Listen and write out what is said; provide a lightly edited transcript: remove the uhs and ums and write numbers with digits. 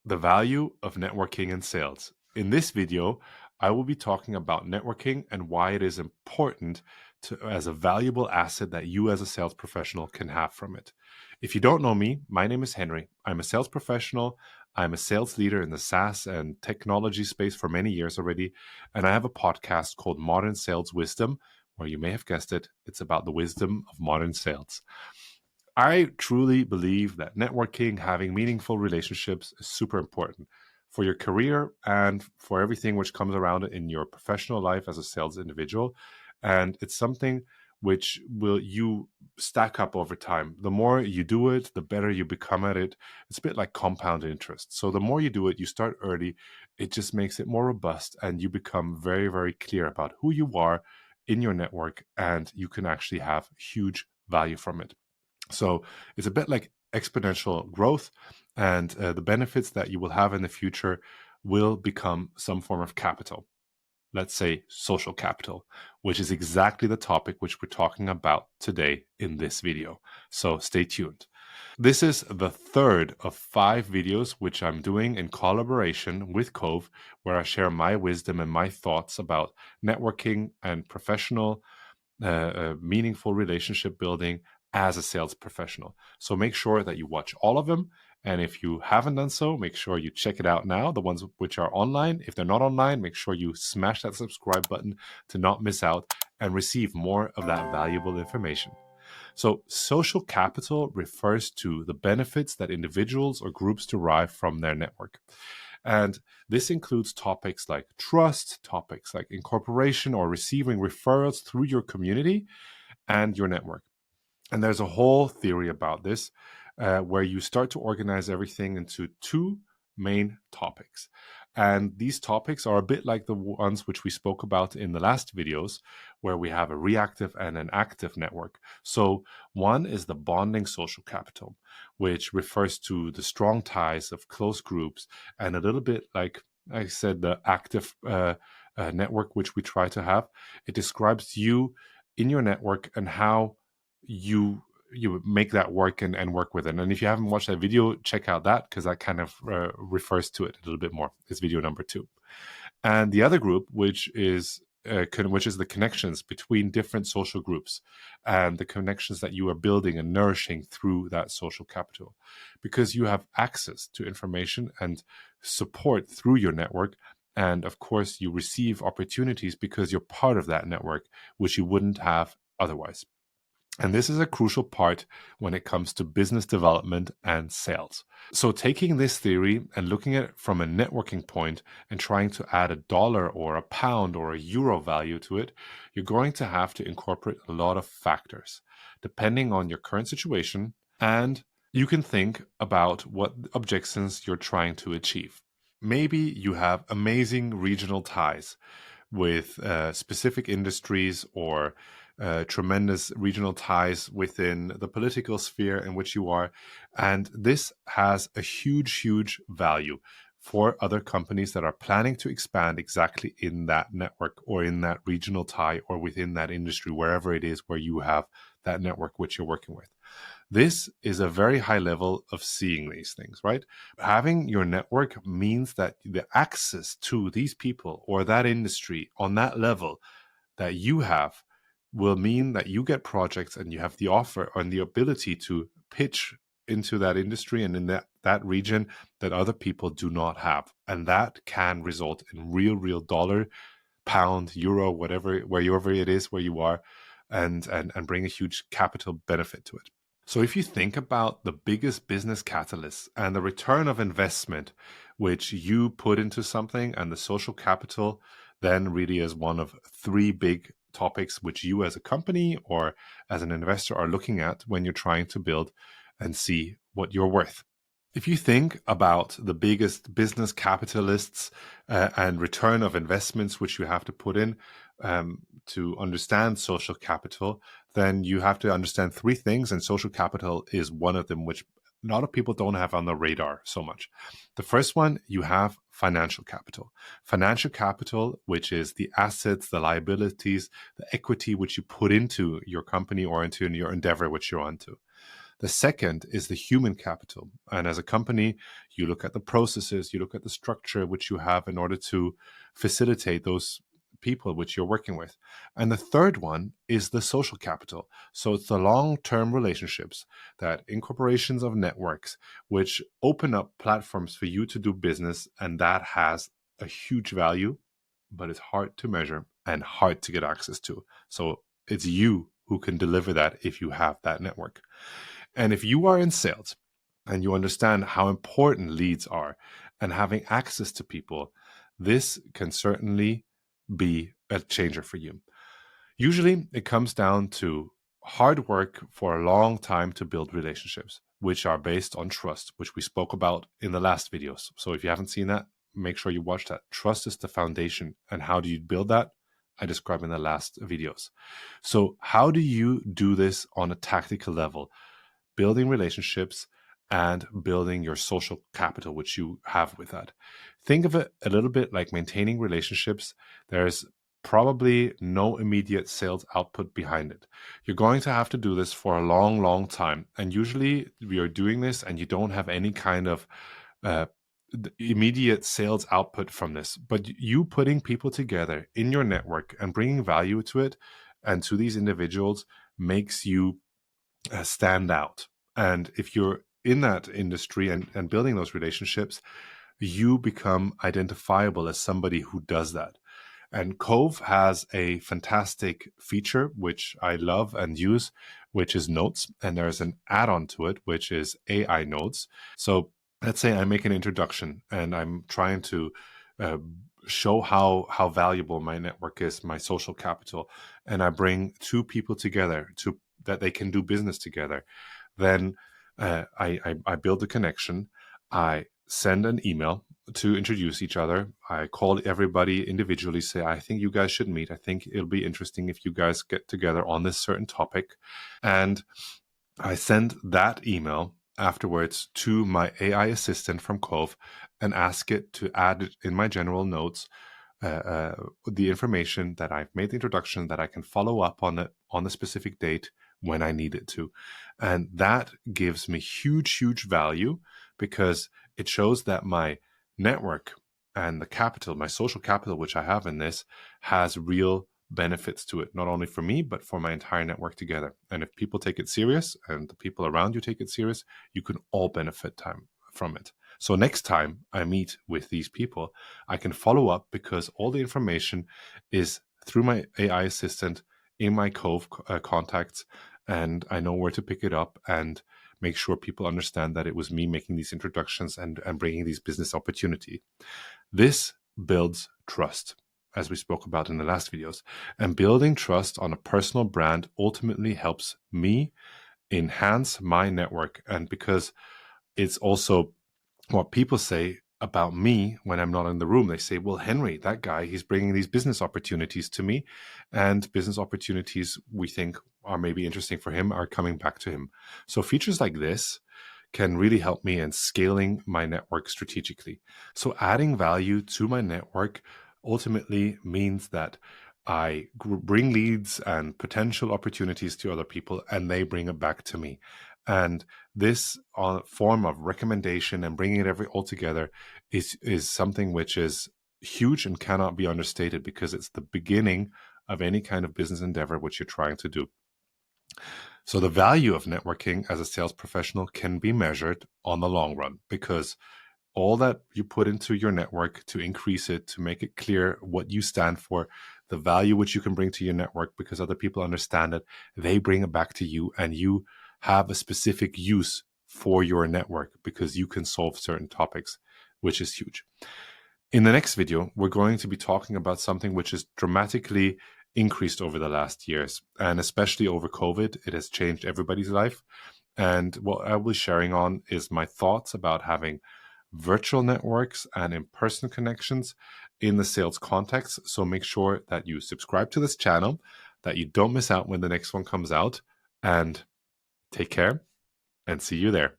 The value of networking and sales. In this video, I will be talking about networking and why it is important as a valuable asset that you as a sales professional can have from it. If you don't know me, my name is Henry. I'm a sales professional. I'm a sales leader in the SaaS and technology space for many years already. And I have a podcast called Modern Sales Wisdom, where you may have guessed it, it's about the wisdom of modern sales. I truly believe that networking, having meaningful relationships is super important for your career and for everything which comes around it in your professional life as a sales individual. And it's something which will you stack up over time. The more you do it, the better you become at it. It's a bit like compound interest. So the more you do it, you start early, it just makes it more robust and you become very, very clear about who you are in your network, and you can actually have huge value from it. So it's a bit like exponential growth, and the benefits that you will have in the future will become some form of capital. Let's say social capital, which is exactly the topic which we're talking about today in this video. So stay tuned. This is the third of 5 videos which I'm doing in collaboration with Cove, where I share my wisdom and my thoughts about networking and professional meaningful relationship building as a sales professional. So make sure that you watch all of them. And if you haven't done so, make sure you check it out now, the ones which are online. If they're not online, make sure you smash that subscribe button to not miss out and receive more of that valuable information. So social capital refers to the benefits that individuals or groups derive from their network. And this includes topics like trust, topics like incorporation or receiving referrals through your community and your network. And there's a whole theory about this where you start to organize everything into 2 main topics. And these topics are a bit like the ones which we spoke about in the last videos, where we have a reactive and an active network. So one is the bonding social capital, which refers to the strong ties of close groups, and a little bit like I said, the active network which we try to have. It describes you in your network and how you make that work and work with it. And if you haven't watched that video, check out that, because that kind of refers to it a little bit more. It's video number 2. And the other group, which is the connections between different social groups and the connections that you are building and nourishing through that social capital, because you have access to information and support through your network. And of course, you receive opportunities because you're part of that network, which you wouldn't have otherwise. And this is a crucial part when it comes to business development and sales. So taking this theory and looking at it from a networking point and trying to add a dollar or a pound or a euro value to it, you're going to have to incorporate a lot of factors depending on your current situation. And you can think about what objectives you're trying to achieve. Maybe you have amazing regional ties with specific industries or tremendous regional ties within the political sphere in which you are. And this has a huge, huge value for other companies that are planning to expand exactly in that network or in that regional tie or within that industry, wherever it is where you have that network which you're working with. This is a very high level of seeing these things, right? Having your network means that the access to these people or that industry on that level that you have will mean that you get projects and you have the offer and the ability to pitch into that industry and in that region that other people do not have. And that can result in real dollar, pound, euro, wherever it is where you are, and bring a huge capital benefit to it. So if you think about the biggest business catalysts and the return of investment which you put into something, and the social capital then really is one of 3 big topics which you as a company or as an investor are looking at when you're trying to build and see what you're worth. If you think about the biggest business capitalists and return of investments which you have to put in to understand social capital, then you have to understand 3 things, and social capital is one of them, which a lot of people don't have on the radar so much. The first one, you have financial capital. Financial capital, which is the assets, the liabilities, the equity which you put into your company or into your endeavor which you're onto. The second is the human capital. And as a company, you look at the processes, you look at the structure which you have in order to facilitate those people which you're working with. And the third one is the social capital. So it's the long-term relationships that incorporations of networks which open up platforms for you to do business, and that has a huge value, but it's hard to measure and hard to get access to. So it's you who can deliver that if you have that network. And if you are in sales and you understand how important leads are and having access to people, this can certainly be a changer for you. Usually it comes down to hard work for a long time to build relationships, which are based on trust, which we spoke about in the last videos. So if you haven't seen that, make sure you watch that. Trust is the foundation. And how do you build that? I described in the last videos. So how do you do this on a tactical level? Building relationships and building your social capital, which you have with that. Think of it a little bit like maintaining relationships. There's probably no immediate sales output behind it. You're going to have to do this for a long, long time. And usually we are doing this and you don't have any kind of immediate sales output from this. But you putting people together in your network and bringing value to it and to these individuals makes you stand out. And if you're in that industry and building those relationships, you become identifiable as somebody who does that. And Cove has a fantastic feature, which I love and use, which is notes. And there's an add-on to it, which is AI notes. So let's say I make an introduction and I'm trying to show how valuable my network is, my social capital, and I bring two people together that they can do business together. Then I build a connection. I send an email to introduce each other. I call everybody individually, say, I think you guys should meet. I think it'll be interesting if you guys get together on this certain topic. And I send that email afterwards to my AI assistant from Cove and ask it to add in my general notes the information that I've made the introduction, that I can follow up on it on the specific date when I need it to. And that gives me huge, huge value because it shows that my network and the capital, my social capital, which I have in this, has real benefits to it, not only for me, but for my entire network together. And if people take it serious and the people around you take it serious, you can all benefit from it. So next time I meet with these people, I can follow up because all the information is through my AI assistant in my Cove contacts, and I know where to pick it up and make sure people understand that it was me making these introductions and bringing these business opportunity. This builds trust, as we spoke about in the last videos. And building trust on a personal brand ultimately helps me enhance my network. And because it's also what people say about me when I'm not in the room. They say, well, Henry, that guy, he's bringing these business opportunities to me, and business opportunities we think are maybe interesting for him are coming back to him. So features like this can really help me in scaling my network strategically. So adding value to my network ultimately means that I bring leads and potential opportunities to other people, and they bring it back to me. And this form of recommendation and bringing it all together is something which is huge and cannot be understated because it's the beginning of any kind of business endeavor which you're trying to do. So the value of networking as a sales professional can be measured on the long run because all that you put into your network to increase it, to make it clear what you stand for, the value which you can bring to your network because other people understand it, they bring it back to you, and you have a specific use for your network because you can solve certain topics, which is huge. In the next video, we're going to be talking about something which is dramatically increased over the last years, and especially over COVID. It has changed everybody's life. And what I will be sharing on is my thoughts about having virtual networks and in-person connections in the sales context. So make sure that you subscribe to this channel, that you don't miss out when the next one comes out, and take care and see you there.